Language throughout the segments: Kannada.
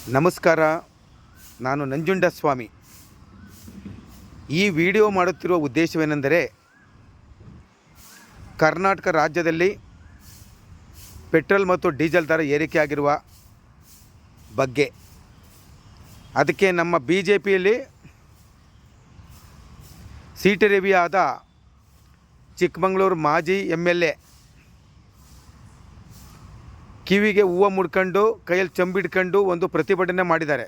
ನಮಸ್ಕಾರ. ನಾನು ನಂಜುಂಡಸ್ವಾಮಿ. ಈ ವಿಡಿಯೋ ಮಾಡುತ್ತಿರುವ ಉದ್ದೇಶವೇನೆಂದರೆ, ಕರ್ನಾಟಕ ರಾಜ್ಯದಲ್ಲಿ ಪೆಟ್ರೋಲ್ ಮತ್ತು ಡೀಸೆಲ್ ದರ ಏರಿಕೆಯಾಗಿರುವ ಬಗ್ಗೆ. ಅದಕ್ಕೆ ನಮ್ಮ BJPಯಲ್ಲಿ ಸೀಟು ರವಿಯಾದ ಚಿಕ್ಕಮಗಳೂರು ಮಾಜಿ MLA ಕಿವಿಗೆ ಹೂವು ಮುಡ್ಕೊಂಡು ಕೈಯಲ್ಲಿ ಚಂಬಿಡ್ಕೊಂಡು ಒಂದು ಪ್ರತಿಭಟನೆ ಮಾಡಿದ್ದಾರೆ.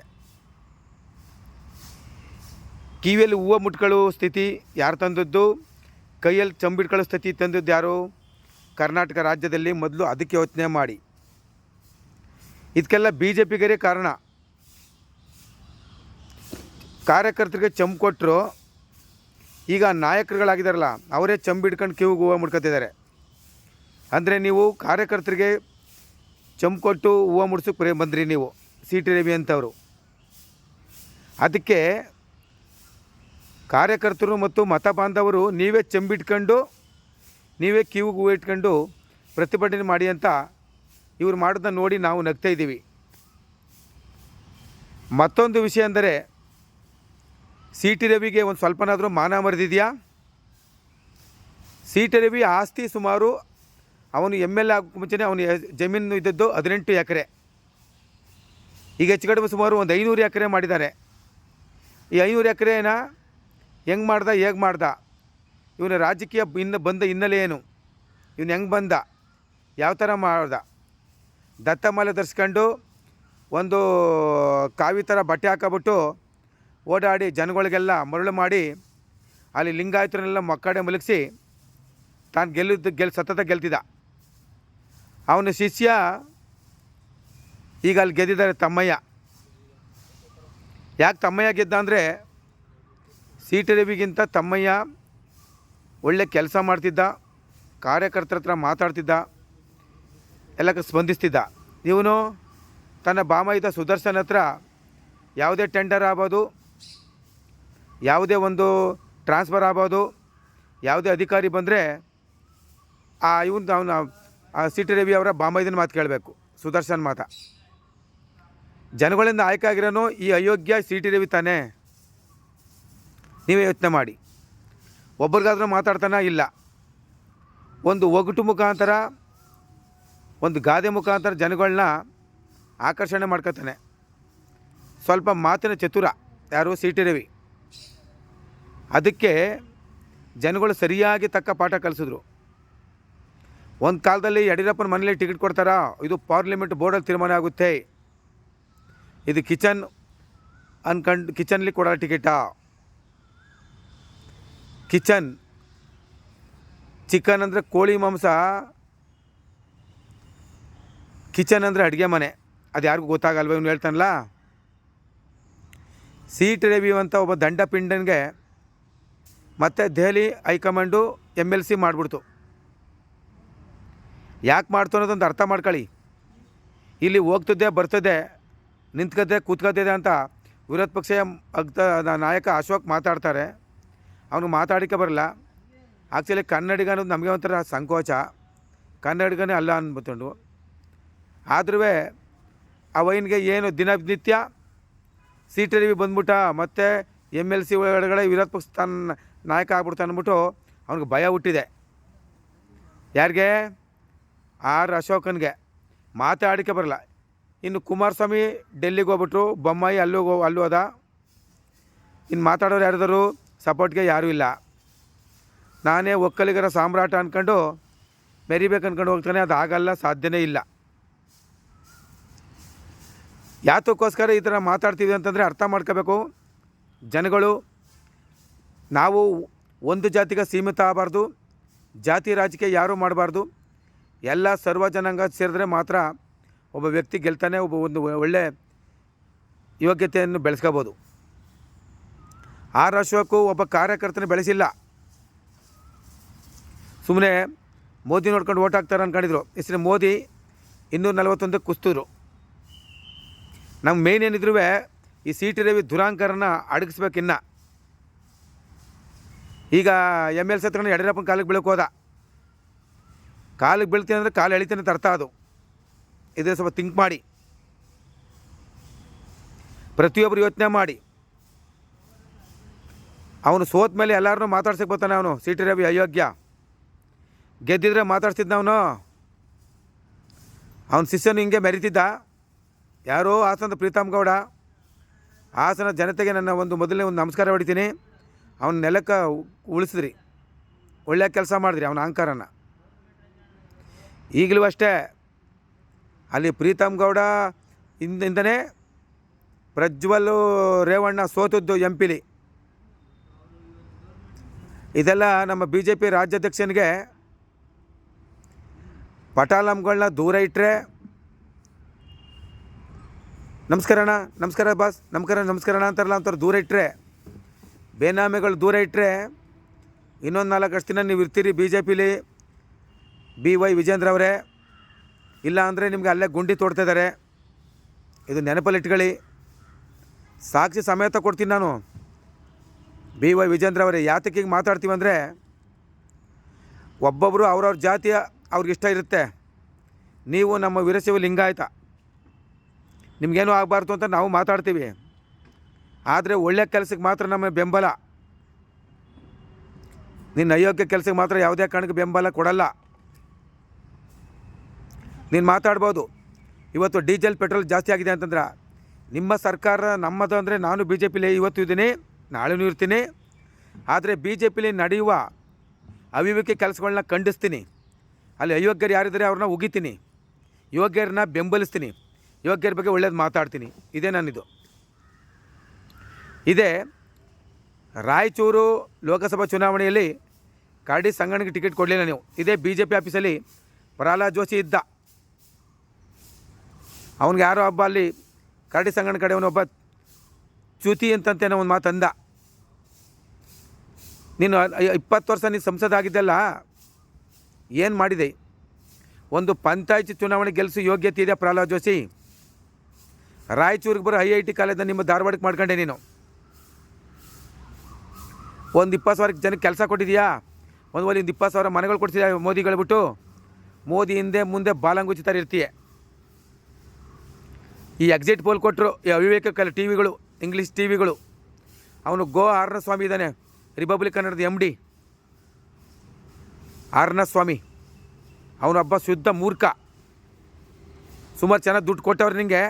ಕಿವಿಯಲ್ಲಿ ಹೂವು ಮುಟ್ಕೊಳ್ಳೋ ಸ್ಥಿತಿ ಯಾರು ತಂದದ್ದು, ಕೈಯಲ್ಲಿ ಚಂಬಿಡ್ಕೊಳ್ಳೋ ಸ್ಥಿತಿ ತಂದದ್ದು ಯಾರು? ಕರ್ನಾಟಕ ರಾಜ್ಯದಲ್ಲಿ. ಮೊದಲು ಅದಕ್ಕೆ ಯೋಚನೆ ಮಾಡಿ. ಇದಕ್ಕೆಲ್ಲ BJPಗರೇ ಕಾರಣ. ಕಾರ್ಯಕರ್ತರಿಗೆ ಚಂಬು ಕೊಟ್ಟರು, ಈಗ ನಾಯಕರುಗಳಾಗಿದ್ದಾರಲ್ಲ ಅವರೇ ಚಂಬಿಡ್ಕೊಂಡು ಕಿವಿಗೆ ಹೂವು ಮುಡ್ಕೊತಿದ್ದಾರೆ. ಅಂದರೆ ನೀವು ಕಾರ್ಯಕರ್ತರಿಗೆ ಚಂಬು ಕೊಟ್ಟು ಹೂವು ಮುಡ್ಸೋಕ್ಕೆ ಬಂದ್ರಿ ನೀವು, ಸೀಟು ರವಿ ಅಂತವರು. ಅದಕ್ಕೆ ಕಾರ್ಯಕರ್ತರು ಮತ್ತು ಮತ ಬಾಂಧವರು ನೀವೇ ಚಂಬಿಟ್ಕೊಂಡು ನೀವೇ ಕಿವಿಗೆ ಹೂವು ಇಟ್ಕೊಂಡು ಪ್ರತಿಭಟನೆ ಮಾಡಿ ಅಂತ ಇವ್ರು ಮಾಡೋದನ್ನ ನೋಡಿ ನಾವು ನಗ್ತಾ ಇದ್ದೀವಿ. ಮತ್ತೊಂದು ವಿಷಯ ಅಂದರೆ, ಸೀಟು ರವಿಗೆ ಒಂದು ಸ್ವಲ್ಪನಾದರೂ ಮಾನ ಮರೆದಿದೆಯಾ? ಸೀಟು ರವಿ ಆಸ್ತಿ ಸುಮಾರು, ಅವನು MLA ಆಗೋಕ್ಕೆ ಮುಂಚೆನೇ ಅವನು ಜಮೀನು ಇದ್ದದ್ದು 18 ಎಕರೆ. ಈಗ ಹೆಚ್ಚು ಕಡಿಮೆ ಸುಮಾರು ಒಂದು 500 ಎಕರೆ ಮಾಡಿದ್ದಾರೆ. ಈ 500 ಎಕರೆನ ಹೆಂಗೆ ಮಾಡ್ದ, ಹೇಗೆ ಮಾಡ್ದ? ಇವನ ರಾಜಕೀಯ ಬಂದ ಹಿನ್ನೆಲೆ ಏನು? ಇವನು ಹೆಂಗೆ ಬಂದ, ಯಾವ ಥರ ಮಾಡ್ದ? ದತ್ತಮಾಲೆ ಧರಿಸ್ಕೊಂಡು ಒಂದು ಕಾವಿ ಥರ ಬಟ್ಟೆ ಹಾಕೊಬಿಟ್ಟು ಓಡಾಡಿ ಜನಗಳಿಗೆಲ್ಲ ಮರಳು ಮಾಡಿ ಅಲ್ಲಿ ಲಿಂಗಾಯತರನ್ನೆಲ್ಲ ಮಕ್ಕಡೆ ಮಲಗಿಸಿ ತಾನು ಸತತ ಗೆಲ್ತಿದ್ದ. ಅವನ ಶಿಷ್ಯ ಈಗ ಅಲ್ಲಿ ಗೆದ್ದಿದ್ದಾರೆ, ತಮ್ಮಯ್ಯ. ಯಾಕೆ ತಮ್ಮಯ್ಯ ಗೆದ್ದ ಅಂದರೆ, ಸೀಟು ರವಿಗಿಂತ ತಮ್ಮಯ್ಯ ಒಳ್ಳೆ ಕೆಲಸ ಮಾಡ್ತಿದ್ದ, ಕಾರ್ಯಕರ್ತರ ಹತ್ರ ಮಾತಾಡ್ತಿದ್ದ, ಎಲ್ಲಕ್ಕೆ ಸ್ಪಂದಿಸ್ತಿದ್ದ. ಇವನು ತನ್ನ ಬಾಮೈದ ಸುದರ್ಶನ್ ಹತ್ರ ಯಾವುದೇ ಟೆಂಡರ್ ಆಗ್ಬೋದು, ಯಾವುದೇ ಒಂದು ಟ್ರಾನ್ಸ್ಫರ್ ಆಗ್ಬೋದು, ಯಾವುದೇ ಅಧಿಕಾರಿ ಬಂದರೆ ಅವನು ಸೀಟು ರವಿ ಅವರ ಬಾಮೈದನ ಮಾತು ಕೇಳಬೇಕು, ಸುದರ್ಶನ್ ಮಾತ. ಜನಗಳಿಂದ ಆಯ್ಕೆ ಆಗಿರೋನು ಈ ಅಯೋಗ್ಯ ಸೀಟು ರವಿ ತಾನೇ? ನೀವೇ ಯೋಚನೆ ಮಾಡಿ. ಒಬ್ರಿಗಾದ್ರೂ ಮಾತಾಡ್ತಾನ? ಇಲ್ಲ. ಒಂದು ಒಗಟು ಮುಖಾಂತರ, ಒಂದು ಗಾದೆ ಮುಖಾಂತರ ಜನಗಳನ್ನ ಆಕರ್ಷಣೆ ಮಾಡ್ಕೊತಾನೆ. ಸ್ವಲ್ಪ ಮಾತಿನ ಚತುರ ಯಾರು? ಸೀಟು ರವಿ. ಅದಕ್ಕೆ ಜನಗಳು ಸರಿಯಾಗಿ ತಕ್ಕ ಪಾಠ ಕಲಿಸಿದ್ರು. ಒಂದು ಕಾಲದಲ್ಲಿ ಯಡಿಯೂರಪ್ಪನ ಮನೇಲಿ ಟಿಕೆಟ್ ಕೊಡ್ತಾರಾ? ಇದು ಪಾರ್ಲಿಮೆಂಟ್ ಬೋರ್ಡಲ್ಲಿ ತೀರ್ಮಾನ ಆಗುತ್ತೆ. ಇದು ಕಿಚನ್ ಅನ್ಕಂಡು ಕಿಚನ್ಲಿ ಕೊಡೋ ಟಿಕೆಟಾ? ಕಿಚನ್, ಚಿಕನ್ ಅಂದರೆ ಕೋಳಿ ಮಾಂಸ, ಕಿಚನ್ ಅಂದರೆ ಅಡುಗೆ ಮನೆ. ಅದು ಯಾರಿಗೂ ಗೊತ್ತಾಗಲ್ವ? ಇವನು ಹೇಳ್ತಾನಲ್ಲ. ಸೀಟು ರವಿ ಅಂತ ಒಬ್ಬ ದಂಡಪಿಂಡನಿಗೆ ಮತ್ತು ದೆಹಲಿ ಹೈಕಮಾಂಡು MLC ಮಾಡಿಬಿಡ್ತು. ಯಾಕೆ ಮಾಡ್ತು ಅನ್ನೋದೊಂದು ಅರ್ಥ ಮಾಡ್ಕೊಳ್ಳಿ. ಇಲ್ಲಿ ಹೋಗ್ತದೆ ಬರ್ತದೆ, ನಿಂತ್ಕದೆ ಕೂತ್ಕೋತಿದೆ ಅಂತ ವಿರೋಧ ಪಕ್ಷ ನಾಯಕ ಅಶೋಕ್ ಮಾತಾಡ್ತಾರೆ. ಅವನು ಮಾತಾಡೋಕ್ಕೆ ಬರಲ್ಲ. ಆ್ಯಕ್ಚುಲಿ ಕನ್ನಡಿಗ ಅನ್ನೋದು ನಮಗೆ ಒಂಥರ ಸಂಕೋಚ, ಕನ್ನಡಿಗನೇ ಅಲ್ಲ ಅಂದ್ಬಿಟ್ಟು. ಆದ್ರೂ ಆ ವೈನ್ಗೆ ಏನು ದಿನನಿತ್ಯ ಸೀಟು ರವಿ ಬಂದ್ಬಿಟ್ಟ ಮತ್ತು MLC ಒಳಗಡೆ ವಿರೋಧ ಪಕ್ಷ ತನ್ನ ನಾಯಕ ಆಗ್ಬಿಡ್ತಾನೆ ಅಂದ್ಬಿಟ್ಟು ಅವ್ನಿಗೆ ಭಯ ಹುಟ್ಟಿದೆ. ಯಾರಿಗೆ? ಅಶೋಕನ್ಗೆ. ಮಾತಾಡೋಕ್ಕೆ ಬರಲ್ಲ. ಇನ್ನು ಕುಮಾರಸ್ವಾಮಿ ಡೆಲ್ಲಿಗೆ ಹೋಗ್ಬಿಟ್ರು, ಬೊಮ್ಮಾಯಿ ಅಲ್ಲೂ ಹೋದ. ಇನ್ನು ಮಾತಾಡೋರು ಯಾರಿದ್ರು? ಸಪೋರ್ಟ್ಗೆ ಯಾರೂ ಇಲ್ಲ. ನಾನೇ ಒಕ್ಕಲಿಗರ ಸಾಮ್ರಾಟ ಅಂದ್ಕೊಂಡು ಮೆರಿಬೇಕು ಅಂದ್ಕೊಂಡು ಹೋಗ್ತಾನೆ. ಅದು ಆಗಲ್ಲ, ಸಾಧ್ಯನೇ ಇಲ್ಲ. ಯಾತಕ್ಕೋಸ್ಕರ ಈ ಥರ ಮಾತಾಡ್ತೀವಿ ಅಂತಂದರೆ ಅರ್ಥ ಮಾಡ್ಕೋಬೇಕು ಜನಗಳು. ನಾವು ಒಂದು ಜಾತಿಗೆ ಸೀಮಿತ ಆಗಬಾರ್ದು, ಜಾತಿ ರಾಜಕೀಯ ಯಾರೂ ಮಾಡಬಾರ್ದು. ಎಲ್ಲ ಸರ್ವ ಜನಾಂಗ ಸೇರಿದ್ರೆ ಮಾತ್ರ ಒಬ್ಬ ವ್ಯಕ್ತಿ ಗೆಲ್ತಾನೆ, ಒಂದು ಒಳ್ಳೆ ಯೋಗ್ಯತೆಯನ್ನು ಬೆಳೆಸ್ಕೋಬೋದು. ಅಶೋಕು ಒಬ್ಬ ಕಾರ್ಯಕರ್ತನ ಬೆಳೆಸಿಲ್ಲ. ಸುಮ್ಮನೆ ಮೋದಿ ನೋಡ್ಕೊಂಡು ಓಟ್ ಹಾಕ್ತಾರೆ ಅಂದ್ಕೊಂಡಿದ್ರು. ಹೆಸರು ಮೋದಿ 241 ಕುಸ್ತೂರು. ನಮ್ಮ ಮೇನ್ ಏನಿದ್ರು ಈ ಸೀಟು ರವಿ ದುರಾಂಕರನ ಅಡಗಿಸ್ಬೇಕಿನ್ನ. ಈಗ MLC ಹತ್ರ ಯಡಿಯೂರಪ್ಪನ ಕಾಲಿಗೆ ಬೀಳಕ್ಕೆ ಹೋದ. ಕಾಲಿಗೆ ಬೀಳ್ತೀನಿ ಅಂದರೆ ಕಾಲು ಎಳಿತೀನಿ ಅಂತ ಅರ್ಥ. ಅದು ಇದೇ ಸ್ವಲ್ಪ ಥಿಂಕ್ ಮಾಡಿ. ಪ್ರತಿಯೊಬ್ಬರು ಯೋಚನೆ ಮಾಡಿ. ಅವನು ಸೋತ ಮೇಲೆ ಎಲ್ಲರನ್ನೂ ಮಾತಾಡ್ಸಕ್ಕೆ ಬರ್ತಾನೆ. ಅವನು ಸಿ ಟಿ ರವಿ ಅಯೋಗ್ಯ. ಗೆದ್ದಿದ್ರೆ ಮಾತಾಡ್ತಿದ್ದ ಅವನು. ಅವನ ಶಿಷ್ಯನು ಹಿಂಗೆ ಮೆರಿತಿದ್ದ. ಯಾರೋ ಹಾಸನದ ಪ್ರೀತಮ್ ಗೌಡ. ಹಾಸನ ಜನತೆಗೆ ನನ್ನ ಮೊದಲನೇ ಒಂದು ನಮಸ್ಕಾರ ಹೊಡಿತೀನಿ. ಅವನ ನೆಲಕ್ಕೆ ಉಳಿಸಿದ್ರಿ, ಒಳ್ಳೆಯ ಕೆಲಸ ಮಾಡಿದ್ರಿ ಅವನ ಅಹಂಕಾರನ. ಈಗಲೂ ಅಷ್ಟೇ ಅಲ್ಲಿ ಪ್ರೀತಮ್ ಗೌಡ ಇಂದನೇ ಪ್ರಜ್ವಲ್ ರೇವಣ್ಣ ಸೋತದ್ದು ಎಂ ಪಿಲಿ. ಇದೆಲ್ಲ ನಮ್ಮ ಬಿ ಜೆ ಪಿ ರಾಜ್ಯಾಧ್ಯಕ್ಷನಿಗೆ ಪಟಾಲಂಗಳನ್ನ ದೂರ ಇಟ್ಟರೆ, ನಮಸ್ಕಾರಣ ನಮಸ್ಕಾರ ಬಾಸ್ ನಮಸ್ಕಾರಣ ಅಂತಾರಲ್ಲ ಅಂಥವ್ರು ದೂರ ಇಟ್ಟರೆ, ಬೇನಾಮಿಗಳು ದೂರ ಇಟ್ಟರೆ ಇನ್ನೊಂದು 4 ವರ್ಷ ದಿನ ನೀವು ಇರ್ತೀರಿ ಬಿ ಜೆ ಪಿಲಿ. BY ವಿಜೇಂದ್ರ ಅವರೇ, ಇಲ್ಲ ಅಂದರೆ ನಿಮಗೆ ಅಲ್ಲೇ ಗುಂಡಿ ತೋಡ್ತಿದ್ದಾರೆ. ಇದು ನೆನಪಲ್ಲಿಟ್ಕೊಳ್ಳಿ. ಸಾಕ್ಷಿ ಸಮೇತ ಕೊಡ್ತೀನಿ ನಾನು. BY ವಿಜೇಂದ್ರ ಅವರೇ, ಯಾತಕ್ಕೆ ಹಿಂಗೆ ಮಾತಾಡ್ತೀವಂದರೆ, ಒಬ್ಬೊಬ್ಬರು ಅವ್ರವ್ರ ಜಾತಿಯ ಅವ್ರಿಗಿಷ್ಟ ಇರುತ್ತೆ. ನೀವು ನಮ್ಮ ವೀರಶೈವ ಲಿಂಗಾಯತ, ನಿಮಗೇನು ಆಗಬಾರ್ದು ಅಂತ ನಾವು ಮಾತಾಡ್ತೀವಿ. ಆದರೆ ಒಳ್ಳೆಯ ಕೆಲಸಕ್ಕೆ ಮಾತ್ರ ನಮ್ಮ ಬೆಂಬಲ. ನಿನ್ನ ಅಯೋಗ್ಯ ಕೆಲಸಕ್ಕೆ ಮಾತ್ರ ಯಾವುದೇ ಕಾರಣಕ್ಕೆ ಬೆಂಬಲ ಕೊಡಲ್ಲ. ನೀನು ಮಾತಾಡ್ಬೋದು. ಇವತ್ತು ಡೀಸೆಲ್ ಪೆಟ್ರೋಲ್ ಜಾಸ್ತಿ ಆಗಿದೆ ಅಂತಂದ್ರೆ ನಿಮ್ಮ ಸರ್ಕಾರ ನಮ್ಮದು ಅಂದರೆ ನಾನು ಬಿ ಜೆ ಪಿಲಿ ಇವತ್ತು ಇದ್ದೀನಿ, ನಾಳೆನೂ ಇರ್ತೀನಿ. ಆದರೆ ಬಿ ಜೆ ಪಿಲಿ ನಡೆಯುವ ಅವಿವೇಕಿ ಕೆಲಸಗಳನ್ನ ಖಂಡಿಸ್ತೀನಿ. ಅಲ್ಲಿ ಅಯೋಗ್ಯರು ಯಾರಿದ್ದಾರೆ ಅವ್ರನ್ನ ಉಗಿತೀನಿ, ಯೋಗ್ಯರನ್ನ ಬೆಂಬಲಿಸ್ತೀನಿ, ಯೋಗ್ಯರ ಬಗ್ಗೆ ಒಳ್ಳೇದು ಮಾತಾಡ್ತೀನಿ. ಇದೇ ನನ್ನಿದು. ಇದೇ ರಾಯಚೂರು ಲೋಕಸಭಾ ಚುನಾವಣೆಯಲ್ಲಿ ಕರಡಿ ಸಂಗಣ್ಣಗೆ ಟಿಕೆಟ್ ಕೊಡಲಿಲ್ಲ ನೀವು. ಇದೇ ಬಿ ಜೆ ಪಿ ಆಫೀಸಲ್ಲಿ ಪ್ರಹ್ಲಾದ್ ಜೋಶಿ ಇದ್ದ. ಅವ್ನಿಗೆ ಯಾರೋ ಹಬ್ಬ ಅಲ್ಲಿ ಕರಡಿ ಸಂಗಣ್ಣ ಕಡೆ ಅವನೊಬ್ಬ ಚ್ಯುತಿ ಅಂತಂತೇನೋ ಒಂದು ಮಾತು ಅಂದ. ನೀನು 20 ವರ್ಷ ನೀನು ಸಂಸದ ಆಗಿದ್ದೆಲ್ಲ ಏನು ಮಾಡಿದೆ? ಒಂದು ಪಂಚಾಯತ್ ಚುನಾವಣೆ ಗೆಲ್ಲಿಸೋ ಯೋಗ್ಯತೆ ಇದೆ ಪ್ರಹ್ಲಾದ್ ಜೋಶಿ. ರಾಯಚೂರಿಗೆ ಬರೋ IIT ಕಾಲೇಜನ್ನ ನಿಮ್ಮ ಧಾರವಾಡಕ್ಕೆ ಮಾಡ್ಕೊಂಡೆ ನೀನು. ಒಂದು 20,000 ಜನಕ್ಕೆ ಕೆಲಸ ಕೊಟ್ಟಿದೆಯಾ? ಒಂದು 20,000 ಮನೆಗಳು ಕೊಡ್ತಿದ್ಯಾ ಮೋದಿಗಳು ಬಿಟ್ಟು? ಮೋದಿ ಹಿಂದೆ ಮುಂದೆ ಬಾಲಂಗುಚಿತಾರೆ ಇರ್ತೀಯ. ಈ ಎಕ್ಸಿಟ್ ಪೋಲ್ ಕೊಟ್ಟರು ಈ ಅವಿವೇಕ ಟಿ ವಿಗಳು, ಇಂಗ್ಲೀಷ್ ಟಿ ವಿಗಳು. ಅವನು ಆರ್ನಸ್ವಾಮಿ ಇದ್ದಾನೆ, ರಿಪಬ್ಲಿಕ್ ಕನ್ನಡದ MD ಆರ್ನಸ್ವಾಮಿ. ಅವನೊಬ್ಬ ಶುದ್ಧ ಮೂರ್ಖ. ಸುಮಾರು ಚೆನ್ನಾಗಿ ದುಡ್ಡು ಕೊಟ್ಟವ್ರು ನಿಮಗೆ,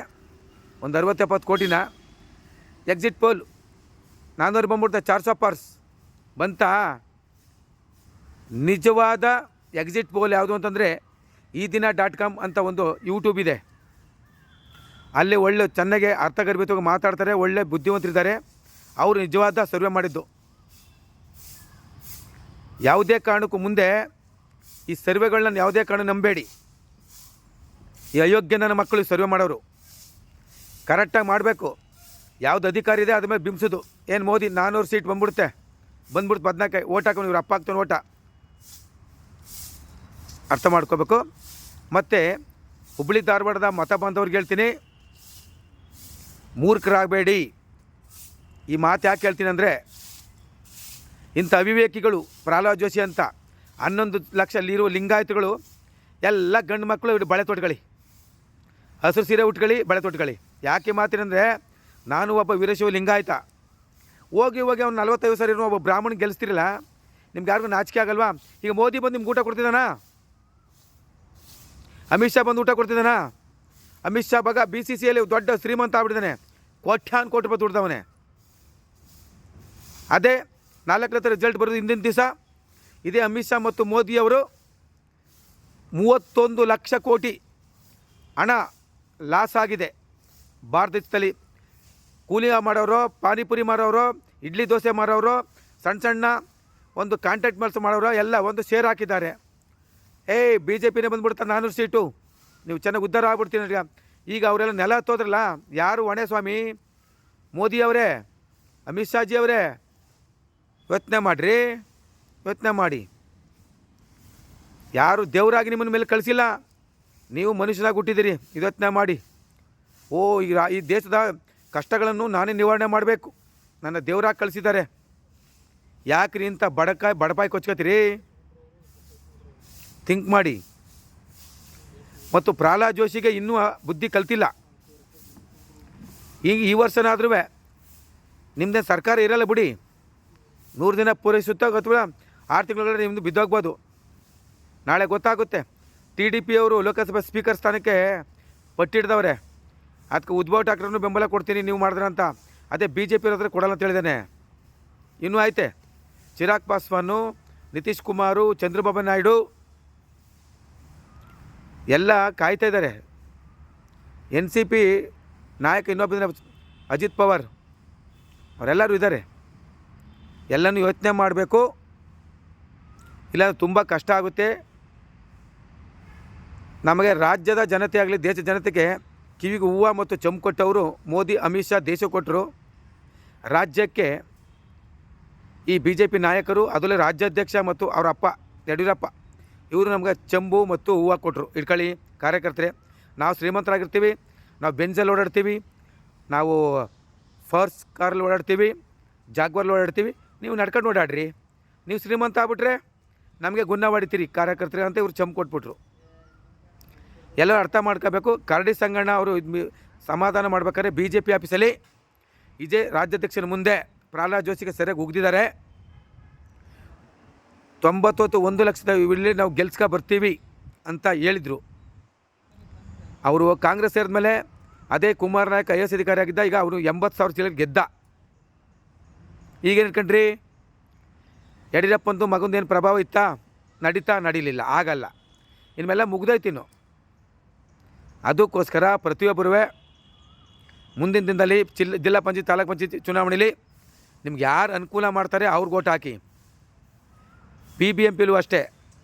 ಒಂದು 60-70 ಕೋಟಿನ. ಎಕ್ಸಿಟ್ ಪೋಲ್ 400 ಬಂದ್ಬಿಡ್ತಾ, 400 ಪಾರ್ಸ್ ಬಂತಾ? ನಿಜವಾದ ಎಕ್ಸಿಟ್ ಪೋಲ್ ಯಾವುದು ಅಂತಂದರೆ ಈ ದಿನ .com ಅಂತ ಒಂದು ಯೂಟ್ಯೂಬ್ ಇದೆ. ಅಲ್ಲಿ ಒಳ್ಳೆ ಚೆನ್ನಾಗೆ ಅರ್ಥಗರ್ಭಿತವಾಗಿ ಮಾತಾಡ್ತಾರೆ, ಒಳ್ಳೆ ಬುದ್ಧಿವಂತರಿದ್ದಾರೆ. ಅವರು ನಿಜವಾದ ಸರ್ವೆ ಮಾಡಿದ್ದು. ಯಾವುದೇ ಕಾರಣಕ್ಕೂ ಮುಂದೆ ಈ ಸರ್ವೆಗಳನ್ನ ಯಾವುದೇ ಕಾರಣ ನಂಬೇಡಿ. ಈ ಅಯೋಗ್ಯ ನನ್ನ ಮಕ್ಕಳು ಸರ್ವೆ ಮಾಡೋರು ಕರೆಕ್ಟಾಗಿ ಮಾಡಬೇಕು. ಯಾವ್ದು ಅಧಿಕಾರಿ ಇದೆ ಅದ್ರ ಮೇಲೆ ಬಿಂಬಿಸೋದು. ಏನು ಮೋದಿ 400 ಸೀಟ್ ಬಂದ್ಬಿಡುತ್ತೆ, 14 ಓಟ್ ಹಾಕೊಂಡು ಇವ್ರು ಅಪ್ಪ ಹಾಕ್ತಾನೆ ಓಟ. ಅರ್ಥ ಮಾಡ್ಕೋಬೇಕು. ಮತ್ತು ಹುಬ್ಬಳ್ಳಿ ಧಾರವಾಡದ ಮತ ಬಾಂಧವ್ರಿಗೆ ಹೇಳ್ತೀನಿ, ಮೂರ್ಖರಾಗಬೇಡಿ. ಈ ಮಾತು ಯಾಕೆ ಹೇಳ್ತೀನಿ ಅಂದರೆ, ಇಂಥ ಅವಿವೇಕಿಗಳು ಪ್ರಹ್ಲಾದ್ ಜೋಶಿ ಅಂತ 11 ಲಕ್ಷ ಅಲ್ಲಿರುವ ಲಿಂಗಾಯತಗಳು ಎಲ್ಲ ಗಂಡು ಮಕ್ಕಳು ಇವರು ಬಳೆ ತೊಟ್ಕೊಳ್ಳಿ, ಹಸಿರು ಸೀರೆ ಉಟ್ಕೊಳ್ಳಿ, ಬಳೆ ತೊಟ್ಕೊಳ್ಳಿ. ಯಾಕೆ ಮಾತಿನಂದರೆ, ನಾನು ಒಬ್ಬ ವೀರಶೈವ ಲಿಂಗಾಯತ. ಹೋಗಿ ಅವ್ನು 45 ಸಾವಿರ ಇರೋ ಒಬ್ಬ ಬ್ರಾಹ್ಮಣ ಗೆಲ್ಲಿಸ್ತಿರಲ್ಲ, ನಿಮ್ಗೆ ಯಾರಿಗೂ ನಾಚಿಕೆ ಆಗಲ್ವಾ? ಈಗ ಮೋದಿ ಬಂದು ನಿಮ್ಗೆ ಊಟ ಕೊಡ್ತಿದ್ದಾನ? ಅಮಿತ್ ಶಾ ಬಂದು ಊಟ ಕೊಡ್ತಿದ್ದಾನ? ಅಮಿತ್ ಶಾ ಬಗ BCCಯಲ್ಲಿ ದೊಡ್ಡ ಶ್ರೀಮಂತ ಆಗ್ಬಿಟ್ಟಿದ್ದಾನೆ, ಕೋಟ್ಯಾನು ರೂಪಾಯಿ ದುಡ್ದವನೇ. ಅದೇ 4 ರಿಸಲ್ಟ್ ಬರೋದು ಹಿಂದಿನ ದಿವಸ ಇದೇ ಅಮಿತ್ ಶಾ ಮತ್ತು ಮೋದಿಯವರು 31 ಲಕ್ಷ ಕೋಟಿ ಹಣ ಲಾಸ್ ಆಗಿದೆ ಭಾರತ ದೇಶದಲ್ಲಿ. ಕೂಲಿ ಮಾಡೋರು, ಪಾನಿಪುರಿ ಮಾರೋರು, ಇಡ್ಲಿ ದೋಸೆ ಮಾರೋರು, ಸಣ್ಣ ಒಂದು ಕಾಂಟ್ರಾಕ್ಟ್ ಕೆಲಸ ಮಾಡೋರು ಎಲ್ಲ ಒಂದು ಶೇರ್ ಹಾಕಿದ್ದಾರೆ. BJPನೇ ಬಂದ್ಬಿಡ್ತಾರೆ 400 ಸೀಟು, ನೀವು ಚೆನ್ನಾಗಿ ಉದ್ಧಾರ ಆಗ್ಬಿಡ್ತೀನಿ. ಈಗ ಅವರೆಲ್ಲ ನೆಲ ಹತ್ತೋದ್ರಲ್ಲ, ಯಾರು ಹೊಣೆ ಸ್ವಾಮಿ? ಮೋದಿಯವರೇ, ಅಮಿತ್ ಶಾಜಿ ಅವರೇ, ಯೋಚನೆ ಮಾಡಿರಿ, ಯೋಚನೆ ಮಾಡಿ. ಯಾರು ದೇವರಾಗಿ ನಿಮ್ಮನ್ನ ಮೇಲೆ ಕಳಿಸಿಲ್ಲ, ನೀವು ಮನುಷ್ಯನಾಗಿ ಹುಟ್ಟಿದ್ದೀರಿ. ಇದು ಯೋಚನೆ ಮಾಡಿ. ಈಗ ಈ ದೇಶದ ಕಷ್ಟಗಳನ್ನು ನಾನೇ ನಿವಾರಣೆ ಮಾಡಬೇಕು, ನನ್ನ ದೇವರಾಗಿ ಕಳಿಸಿದ್ದಾರೆ. ಯಾಕ್ರಿ ಇಂಥ ಬಡಪಾಯಿ ಕೊಚ್ಕೋತೀರಿ? ಥಿಂಕ್ ಮಾಡಿ. ಮತ್ತು ಪ್ರಹ್ಲಾದ್ ಜೋಶಿಗೆ ಇನ್ನೂ ಬುದ್ಧಿ ಕಲ್ತಿಲ್ಲ. ಈಗ ಈ ವರ್ಷನಾದ್ರೂ ನಿಮ್ಮದೇ ಸರ್ಕಾರ ಇರಲ್ಲ ಬಿಡಿ, 100 ದಿನ ಪೂರೈಸುತ್ತೋ ಅಥವಾ 6 ತಿಂಗಳ ನಿಮ್ಮದು ಬಿದ್ದೋಗ್ಬೋದು. ನಾಳೆ ಗೊತ್ತಾಗುತ್ತೆ. TDP ಅವರು ಲೋಕಸಭಾ ಸ್ಪೀಕರ್ ಸ್ಥಾನಕ್ಕೆ ಪಟ್ಟಿಡ್ದವ್ರೆ. ಅದಕ್ಕೆ ಉದ್ಭವ್ ಠಾಕ್ರೆನೂ ಬೆಂಬಲ ಕೊಡ್ತೀನಿ ನೀವು ಮಾಡಿದ್ರೆ ಅಂತ. ಅದೇ BJP ಇರೋದ್ರೆ ಕೊಡಲ್ಲ ಅಂತ ಹೇಳಿದ್ದಾನೆ. ಇನ್ನೂ ಐತೆ, ಚಿರಾಗ್ ಪಾಸ್ವಾನು, ನಿತೀಶ್ ಕುಮಾರು, ಚಂದ್ರಬಾಬು ನಾಯ್ಡು ಎಲ್ಲ ಕಾಯ್ತಾ ಇದ್ದಾರೆ. NCP ನಾಯಕ ಇನ್ನೊಬ್ಬ ಅಜಿತ್ ಪವಾರ್ ಅವರೆಲ್ಲರೂ ಇದ್ದಾರೆ. ಎಲ್ಲನೂ ಯೋಚನೆ ಮಾಡಬೇಕು, ಇಲ್ಲ ತುಂಬ ಕಷ್ಟ ಆಗುತ್ತೆ. ನಮಗೆ ರಾಜ್ಯದ ಜನತೆ ಆಗಲಿ ದೇಶದ ಜನತೆಗೆ ಕಿವಿಗೆ ಹೂವು ಮತ್ತು ಚಂಪು ಕೊಟ್ಟವರು ಮೋದಿ, ಅಮಿತ್ ಶಾ ದೇಶ ಕೊಟ್ಟರು. ರಾಜ್ಯಕ್ಕೆ ಈ BJP ನಾಯಕರು, ಅದರಲ್ಲಿ ರಾಜ್ಯಾಧ್ಯಕ್ಷ ಮತ್ತು ಅವರ ಅಪ್ಪ ಯಡಿಯೂರಪ್ಪ ಇವರು ನಮಗೆ ಚಂಬು ಮತ್ತು ಹೂವು ಕೊಟ್ಟರು. ಇಟ್ಕೊಳ್ಳಿ ಕಾರ್ಯಕರ್ತರೆ, ನಾವು ಶ್ರೀಮಂತರಾಗಿರ್ತೀವಿ, ನಾವು ಬೆಂಜಲ್ಲಿ ಓಡಾಡ್ತೀವಿ, ನಾವು ಫರ್ಸ್ ಕಾರಲ್ಲಿ ಓಡಾಡ್ತೀವಿ, ಜಾಗ್ವಾರ್ಲಿ ಓಡಾಡ್ತೀವಿ. ನೀವು ನಡ್ಕೊಂಡು ಓಡಾಡ್ರಿ. ನೀವು ಶ್ರೀಮಂತ ಆಗ್ಬಿಟ್ರೆ ನಮಗೆ ಗುನ್ನ ಹೊಡಿತೀರಿ ಕಾರ್ಯಕರ್ತರೆ ಅಂತ ಇವರು ಚಂಪು ಕೊಟ್ಬಿಟ್ರು. ಎಲ್ಲರೂ ಅರ್ಥ ಮಾಡ್ಕೋಬೇಕು. ಕರಡಿ ಸಂಗಣ್ಣ ಅವರು ಸಮಾಧಾನ ಮಾಡ್ಬೇಕಾದ್ರೆ BJP ಆಫೀಸಲ್ಲಿ ಇದೇ ರಾಜ್ಯಾಧ್ಯಕ್ಷನ ಮುಂದೆ ಪ್ರಹ್ಲಾದ್ ಜೋಶಿಗೆ ಸರಿಯಾಗಿ ಉಗ್ದಿದ್ದಾರೆ. 91 ಲಕ್ಷದ ಇಲ್ಲಿ ನಾವು ಗೆಲ್ಸ್ಕೊ ಬರ್ತೀವಿ ಅಂತ ಹೇಳಿದರು. ಅವರು ಕಾಂಗ್ರೆಸ್ ಸೇರಿದ್ಮೇಲೆ ಅದೇ ಕುಮಾರ್ ನಾಯಕ್ IAS ಅಧಿಕಾರಿ ಆಗಿದ್ದ. ಈಗ ಅವರು 80,000 ಚೀಲ ಗೆದ್ದ. ಈಗೇನು ಕಂಡ್ರಿ, ಯಡಿಯೂರಪ್ಪಂದು ಮಗಂದೇನು ಪ್ರಭಾವ ಇತ್ತಾ? ನಡೀಲಿಲ್ಲ, ಆಗಲ್ಲ. ಇನ್ಮೇಲೆ ಮುಗ್ದೈತಿನ್ನು. ಅದಕ್ಕೋಸ್ಕರ ಪ್ರತಿಯೊಬ್ಬರೂ ಮುಂದಿನ ದಿನದಲ್ಲಿ ಜಿಲ್ಲಾ ಪಂಚಾಯತ್, ತಾಲೂಕು ಪಂಚಾಯತ್ ಚುನಾವಣೆಯಲ್ಲಿ ನಿಮ್ಗೆ ಯಾರು ಅನುಕೂಲ ಮಾಡ್ತಾರೆ ಅವ್ರಿಗೆ ಓಟ್ ಹಾಕಿ. BBMPಲೂ ಅಷ್ಟೇ,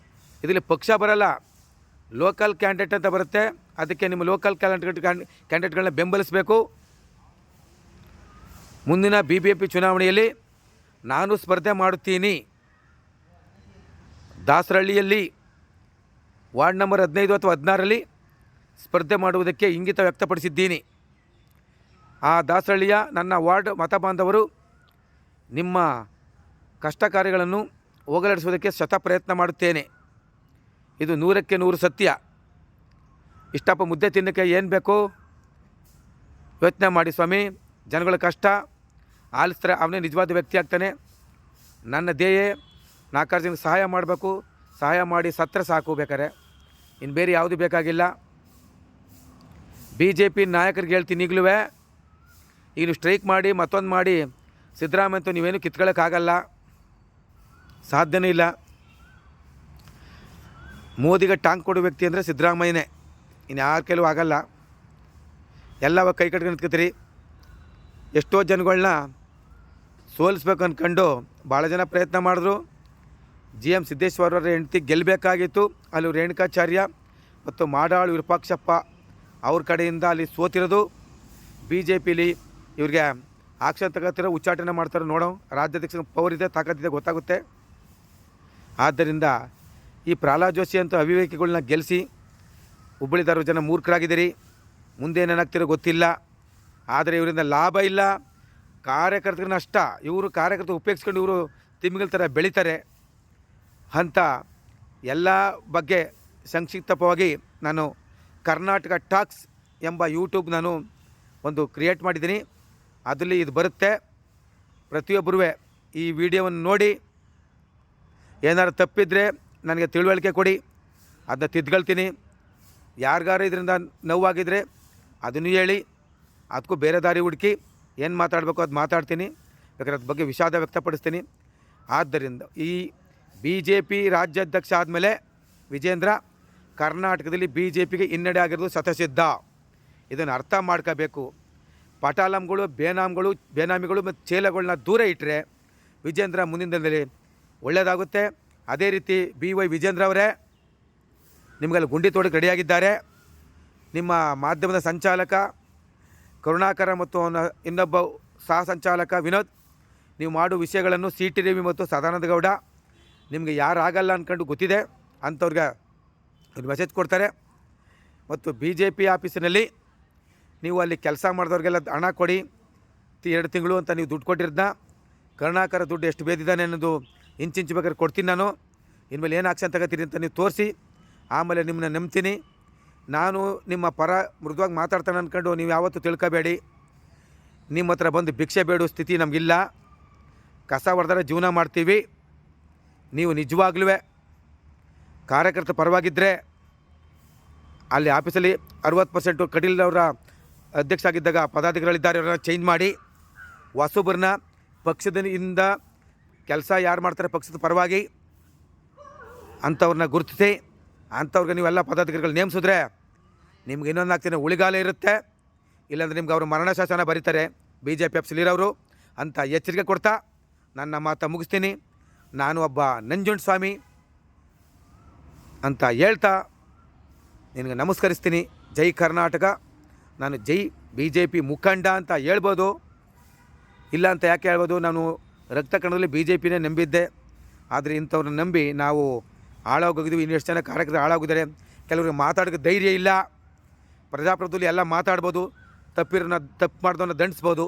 ಇದರಲ್ಲಿ ಪಕ್ಷ ಬರಲ್ಲ, ಲೋಕಲ್ ಕ್ಯಾಂಡಿಡೇಟ್ ಅಂತ ಬರುತ್ತೆ. ಅದಕ್ಕೆ ನಿಮ್ಮ ಲೋಕಲ್ ಕ್ಯಾಂಡಿಡೇಟ್ಗಳನ್ನ ಬೆಂಬಲಿಸಬೇಕು. ಮುಂದಿನ BBMP ಚುನಾವಣೆಯಲ್ಲಿ ನಾನು ಸ್ಪರ್ಧೆ ಮಾಡುತ್ತೀನಿ. ದಾಸರಹಳ್ಳಿಯಲ್ಲಿ ವಾರ್ಡ್ ನಂಬರ್ 15 ಅಥವಾ 16ರಲ್ಲಿ ಸ್ಪರ್ಧೆ ಮಾಡುವುದಕ್ಕೆ ಇಂಗಿತ ವ್ಯಕ್ತಪಡಿಸಿದ್ದೀನಿ. ಆ ದಾಸರಹಳ್ಳಿಯ ನನ್ನ ವಾರ್ಡ್ ಮತ ಬಾಂಧವರು ನಿಮ್ಮ ಕಷ್ಟ ಕಾರ್ಯಗಳನ್ನು ಹೋಗಲಾಡಿಸುವುದಕ್ಕೆ ಪ್ರಯತ್ನ ಮಾಡುತ್ತೇನೆ. ಇದು 100ಕ್ಕೆ 100 ಸತ್ಯ. ಇಷ್ಟಪ್ಪ ಮುದ್ದೆ ತಿನ್ನೋಕ್ಕೆ ಏನು ಬೇಕು ಯೋಚನೆ ಮಾಡಿ ಸ್ವಾಮಿ. ಜನಗಳ ಕಷ್ಟ ಆಲಿಸ್ತಾರೆ, ಅವನೇ ನಿಜವಾದ ವ್ಯಕ್ತಿ ಆಗ್ತಾನೆ. ನನ್ನ ಧ್ಯೇಯ 4 ಜನಕ್ಕೆ ಸಹಾಯ ಮಾಡಬೇಕು. ಸಹಾಯ ಮಾಡಿ ಸತ್ರ ಸಾಕು ಬೇಕಾರೆ, ಇನ್ನು ಬೇರೆ ಯಾವುದು ಬೇಕಾಗಿಲ್ಲ. BJP ನಾಯಕರಿಗೆ ಹೇಳ್ತೀನಿ ಈಗಲೂ, ಈಗ ನೀವು ಸ್ಟ್ರೈಕ್ ಮಾಡಿ ಮತ್ತೊಂದು ಮಾಡಿ ಸಿದ್ದರಾಮಯ್ಯ ಅಂತೂ ನೀವೇನು ಕಿತ್ಕೊಳ್ಳೋಕ್ಕಾಗಲ್ಲ, ಸಾಧ್ಯನೇ ಇಲ್ಲ. ಮೋದಿಗೆ ಟಾಂಗ್ ಕೊಡೋ ವ್ಯಕ್ತಿ ಅಂದರೆ ಸಿದ್ದರಾಮಯ್ಯನೇ, ಇನ್ನು ಯಾರ ಕೆಲವು ಆಗಲ್ಲ. ಎಲ್ಲವ ಕೈ ಕಟ್ಕೊಂಡು ನಿಂತ್ಕೊತೀರಿ. ಎಷ್ಟೋ ಜನಗಳನ್ನ ಸೋಲಿಸ್ಬೇಕು ಅಂದ್ಕೊಂಡು ಭಾಳ ಜನ ಪ್ರಯತ್ನ ಮಾಡಿದ್ರು. GM ಸಿದ್ದೇಶ್ವರ ಅವರ ಹೆಂಡತಿ ಗೆಲ್ಲಬೇಕಾಗಿತ್ತು, ಅಲ್ಲಿ ರೇಣುಕಾಚಾರ್ಯ ಮತ್ತು ಮಾಡಾಳು ವಿರೂಪಾಕ್ಷಪ್ಪ ಅವ್ರ ಕಡೆಯಿಂದ ಅಲ್ಲಿ ಸೋತಿರೋದು. BJPಲಿ ಇವ್ರಿಗೆ ಆಕ್ಷನ್ ತಗೋತಿರೋ, ಉಚ್ಚಾಟನೆ ಮಾಡ್ತಾರೋ ನೋಡೋ. ರಾಜ್ಯಾಧ್ಯಕ್ಷನ ಪವರ್ ಇದೆ, ತಾಕತ್ತಿದೆ, ಗೊತ್ತಾಗುತ್ತೆ. ಆದ್ದರಿಂದ ಈ ಪ್ರಹ್ಲಾದ್ ಜೋಶಿ ಅಂತೂ ಅವಿವೇಕಿಗಳನ್ನ ಗೆಲ್ಲಿಸಿ ಹುಬ್ಬಳ್ಳಿದಾರರು ಜನ ಮೂರ್ಖರಾಗಿದ್ದೀರಿ. ಮುಂದೆ ಏನೇನಾಗ್ತಿರೋ ಗೊತ್ತಿಲ್ಲ, ಆದರೆ ಇವರಿಂದ ಲಾಭ ಇಲ್ಲ, ಕಾರ್ಯಕರ್ತರಿಗೆ ನಷ್ಟ. ಇವರು ಕಾರ್ಯಕರ್ತರು ಉಪಯೋಗಿಸ್ಕೊಂಡು ಇವರು ತಿಮ್ಮಿಗಳ ಥರ ಬೆಳೀತಾರೆ ಅಂತ ಎಲ್ಲ ಬಗ್ಗೆ ಸಂಕ್ಷಿಪ್ತವಾಗಿ ನಾನು ಕರ್ನಾಟಕ ಟಾಕ್ಸ್ ಎಂಬ ಯೂಟ್ಯೂಬ್ ನಾನು ಒಂದು ಕ್ರಿಯೇಟ್ ಮಾಡಿದ್ದೀನಿ. ಅದರಲ್ಲಿ ಇದು ಬರುತ್ತೆ. ಪ್ರತಿಯೊಬ್ಬರೂ ಈ ವಿಡಿಯೋವನ್ನು ನೋಡಿ ಏನಾರು ತಪ್ಪಿದರೆ ನನಗೆ ತಿಳುವಳಿಕೆ ಕೊಡಿ, ಅದನ್ನ ತಿದ್ಕೊಳ್ತೀನಿ. ಯಾರಿಗಾರು ಇದರಿಂದ ನೋವಾಗಿದ್ದರೆ ಅದನ್ನು ಹೇಳಿ, ಅದಕ್ಕೂ ಬೇರೆ ದಾರಿ ಹುಡುಕಿ ಏನು ಮಾತಾಡಬೇಕು ಅದು ಮಾತಾಡ್ತೀನಿ, ಬೇಕಾದ್ರೆ ಅದ್ರ ಬಗ್ಗೆ ವಿಷಾದ ವ್ಯಕ್ತಪಡಿಸ್ತೀನಿ. ಆದ್ದರಿಂದ ಈ BJP ರಾಜ್ಯಾಧ್ಯಕ್ಷ ಆದಮೇಲೆ ವಿಜೇಂದ್ರ ಕರ್ನಾಟಕದಲ್ಲಿ BJPಗೆ ಹಿನ್ನಡೆ ಆಗಿರೋದು ಶತಸಿದ್ಧ. ಇದನ್ನು ಅರ್ಥ ಮಾಡ್ಕೋಬೇಕು. ಪಟಾಲಂಗಳು, ಬೇನಾಮಿಗಳು ಮತ್ತು ಚೇಲಗಳನ್ನ ದೂರ ಇಟ್ಟರೆ ವಿಜೇಂದ್ರ ಮುಂದಿನ ದಿನದಲ್ಲಿ ಒಳ್ಳೆಯದಾಗುತ್ತೆ. ಅದೇ ರೀತಿ BY ವಿಜೇಂದ್ರ ಅವರೇ ನಿಮಗಲ್ಲಿ ಗುಂಡಿ ತೋಡಕ್ಕೆ ರೆಡಿಯಾಗಿದ್ದಾರೆ. ನಿಮ್ಮ ಮಾಧ್ಯಮದ ಸಂಚಾಲಕ ಕರುಣಾಕರ ಮತ್ತು ಇನ್ನೊಬ್ಬ ಸಹ ಸಂಚಾಲಕ ವಿನೋದ್, ನೀವು ಮಾಡುವ ವಿಷಯಗಳನ್ನು CT ರವಿ ಮತ್ತು ಸದಾನಂದ ಗೌಡ ನಿಮಗೆ ಯಾರಾಗಲ್ಲ ಅಂದ್ಕೊಂಡು ಗೊತ್ತಿದೆ ಅಂಥವ್ರಿಗೆ ಒಂದು ಮೆಸೇಜ್ ಕೊಡ್ತಾರೆ. ಮತ್ತು BJP ಆಫೀಸಿನಲ್ಲಿ ನೀವು ಅಲ್ಲಿ ಕೆಲಸ ಮಾಡಿದವ್ರಿಗೆಲ್ಲ ಹಣ ಕೊಡಿ, 2 ತಿಂಗಳು ಅಂತ ನೀವು ದುಡ್ಡು ಕೊಟ್ಟಿರೋದನ್ನ ಕರುಣಾಕರ ದುಡ್ಡು ಎಷ್ಟು ಬೇದಿದ್ದಾನೆ ಅನ್ನೋದು ಇಂಚಿಂಚು ಬೇಕಾದ್ರೆ ಕೊಡ್ತೀನಿ ನಾನು. ಇನ್ಮೇಲೆ ಏನು ಆಕ್ಷನ್ ತಗೋತೀರಿ ಅಂತ ನೀವು ತೋರಿಸಿ, ಆಮೇಲೆ ನಿಮ್ಮನ್ನ ನಂಬ್ತೀನಿ. ನಾನು ನಿಮ್ಮ ಪರ ಮೃದುವಾಗಿ ಮಾತಾಡ್ತಾನೆ ಅಂದ್ಕೊಂಡು ನೀವು ಯಾವತ್ತೂ ತಿಳ್ಕೊಬೇಡಿ. ನಿಮ್ಮ ಹತ್ರ ಬಂದು ಭಿಕ್ಷೆ ಬೇಡೋ ಸ್ಥಿತಿ ನಮಗಿಲ್ಲ. ಕಸ ಹೊಡೆದರೆ ಜೀವನ ಮಾಡ್ತೀವಿ. ನೀವು ನಿಜವಾಗ್ಲೂ ಕಾರ್ಯಕರ್ತರ ಪರವಾಗಿದ್ದರೆ ಅಲ್ಲಿ ಆಫೀಸಲ್ಲಿ 60% ಕಟೀಲ್ ಅವರ ಅಧ್ಯಕ್ಷ ಆಗಿದ್ದಾಗ ಪದಾಧಿಕಾರಿಗಳಿದ್ದಾರೆ, ಅವರನ್ನ ಚೇಂಜ್ ಮಾಡಿ ಹೊಸೊಬ್ಬರನ್ನ ಪಕ್ಷದಿಂದ ಕೆಲಸ ಯಾರು ಮಾಡ್ತಾರೆ ಪಕ್ಷದ ಪರವಾಗಿ ಅಂಥವ್ರನ್ನ ಗುರುತಿಸಿ ಅಂಥವ್ರಿಗೆ ನೀವೆಲ್ಲ ಪದಾಧಿಕಾರಿಗಳು ನೇಮಿಸಿದ್ರೆ ನಿಮ್ಗೆ ಇನ್ನೊಂದು ಆಗ್ತೀನಿ ಉಳಿಗಾಲ ಇರುತ್ತೆ. ಇಲ್ಲಾಂದರೆ ನಿಮ್ಗೆ ಅವರು ಮರಣ ಶಾಸನ ಬರೀತಾರೆ BJP ಆಫೀಸಲ್ಲಿರೋರು ಅಂತ ಎಚ್ಚರಿಕೆ ಕೊಡ್ತಾ ನನ್ನ ಮಾತು ಮುಗಿಸ್ತೀನಿ. ನಾನು ಒಬ್ಬ ನಂಜುಂಡಸ್ವಾಮಿ ಅಂತ ಹೇಳ್ತಾ ನಿನಗೆ ನಮಸ್ಕರಿಸ್ತೀನಿ. ಜೈ ಕರ್ನಾಟಕ. ನಾನು ಜೈ BJP ಮುಖಂಡ ಅಂತ ಹೇಳ್ಬೋದು, ಇಲ್ಲ ಅಂತ ಯಾಕೆ ಹೇಳ್ಬೋದು, ನಾನು ರಕ್ತ ಕಣದಲ್ಲಿ BJPನೇ ನಂಬಿದ್ದೆ. ಆದರೆ ಇಂಥವ್ರನ್ನ ನಂಬಿ ನಾವು ಹಾಳಾಗೋಗಿದ್ವಿ. ಇನ್ನೆಷ್ಟು ಜನ ಕಾರ್ಯಕರ್ತರು ಹಾಳಾಗಿದ್ದಾರೆ. ಕೆಲವ್ರಿಗೆ ಮಾತಾಡೋಕ್ಕೆ ಧೈರ್ಯ ಇಲ್ಲ. ಪ್ರಜಾಪ್ರಭುತ್ವದಲ್ಲಿ ಎಲ್ಲ ಮಾತಾಡ್ಬೋದು, ತಪ್ಪು ಮಾಡಿದವನ್ನ ದಂಡಿಸ್ಬೋದು,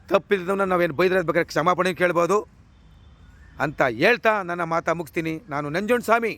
ತಪ್ಪಿದ್ದವನ್ನ ನಾವೇನು ಬೈದ್ರೆ ಬೇಕಾದ್ರೆ ಕ್ಷಮಾಪಣೆ ಕೇಳ್ಬೋದು ಅಂತ ಹೇಳ್ತಾ ನನ್ನ ಮಾತು ಮುಗಿಸ್ತೀನಿ. ನಾನು ನಂಜುಂಡಸ್ವಾಮಿ.